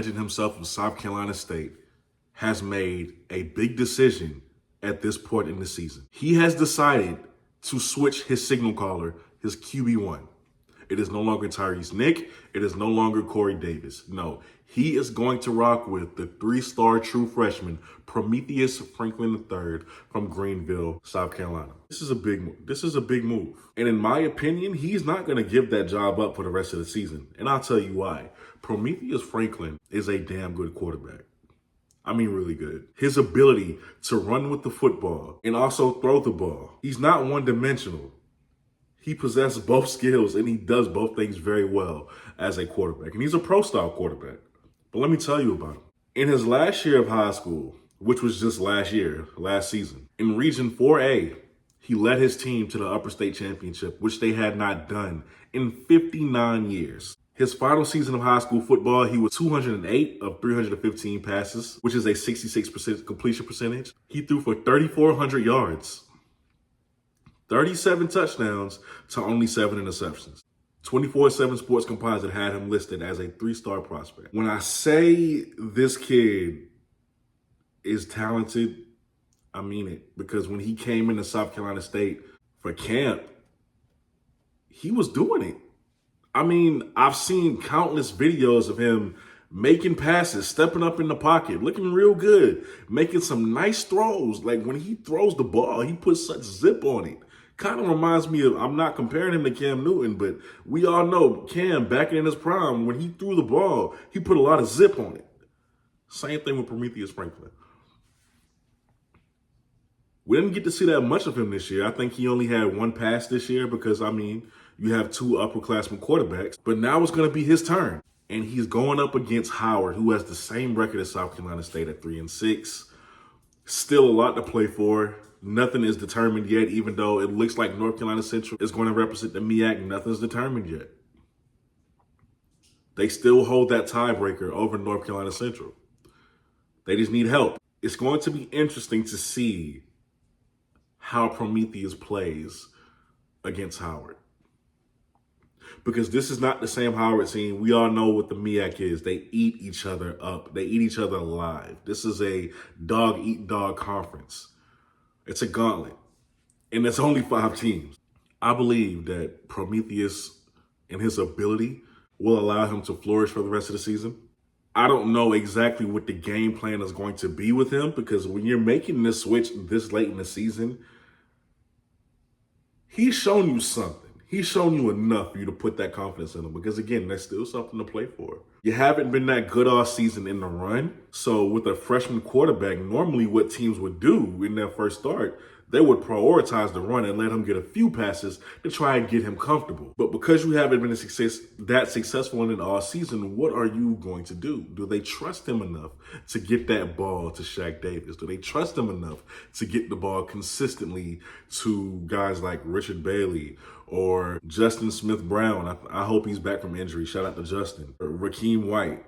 legend himself from South Carolina State, has made a big decision at this point in the season. He has decided to switch his signal caller, his QB1. It is no longer Tyrese Nick. It is no longer Corey Davis. No, he is going to rock with the 3-star true freshman, Prometheus Franklin III from Greenville, South Carolina. This is a big move. And in my opinion, he's not going to give that job up for the rest of the season. And I'll tell you why. Prometheus Franklin is a damn good quarterback. I mean, really good. His ability to run with the football and also throw the ball. He's not one-dimensional. He possesses both skills and he does both things very well as a quarterback. And he's a pro-style quarterback. But let me tell you about him. In his last year of high school, which was just last season, in Region 4A, he led his team to the Upper State Championship, which they had not done in 59 years. His final season of high school football, he was 208 of 315 passes, which is a 66% completion percentage. He threw for 3,400 yards, 37 touchdowns to only 7 interceptions. 24/7 Sports Composite had him listed as a 3-star prospect. When I say this kid is talented, I mean it. Because when he came into South Carolina State for camp, he was doing it. I mean, I've seen countless videos of him making passes, stepping up in the pocket, looking real good, making some nice throws. Like when he throws the ball, he puts such zip on it. Kind of reminds me of, I'm not comparing him to Cam Newton, but we all know Cam back in his prime, when he threw the ball, he put a lot of zip on it. Same thing with Prometheus Franklin. We didn't get to see that much of him this year. I think he only had 1 pass this year because, I mean, you have 2 upperclassmen quarterbacks. But now it's going to be his turn. And he's going up against Howard, who has the same record as South Carolina State at 3-6. Still a lot to play for. Nothing is determined yet, even though it looks like North Carolina Central is going to represent the MEAC. Nothing's determined yet. They still hold that tiebreaker over North Carolina Central. They just need help. It's going to be interesting to see how Prometheus plays against Howard. Because this is not the same Howard team. We all know what the MEAC is. They eat each other up. They eat each other alive. This is a dog-eat-dog conference. It's a gauntlet. And it's only 5 teams. I believe that Prometheus and his ability will allow him to flourish for the rest of the season. I don't know exactly what the game plan is going to be with him, because when you're making this switch this late in the season, he's shown you something. He's shown you enough for you to put that confidence in him, because, again, there's still something to play for. You haven't been that good all season in the run. So with a freshman quarterback, normally what teams would do in their first start, they would prioritize the run and let him get a few passes to try and get him comfortable. But because you haven't been that successful in it all season, what are you going to do? Do they trust him enough to get that ball to Shaq Davis? Do they trust him enough to get the ball consistently to guys like Richard Bailey or Justin Smith-Brown? I hope he's back from injury. Shout out to Justin. Or Rakeem White.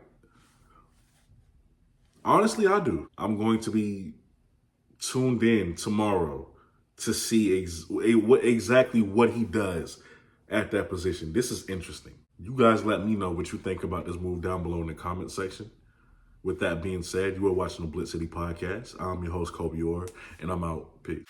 Honestly, I do. I'm going to be tuned in tomorrow to see exactly what he does at that position. This is interesting. You guys let me know what you think about this move down below in the comment section. With that being said, you are watching the BlitzCity Podcast. I'm your host, Kobe Orr, and I'm out. Peace.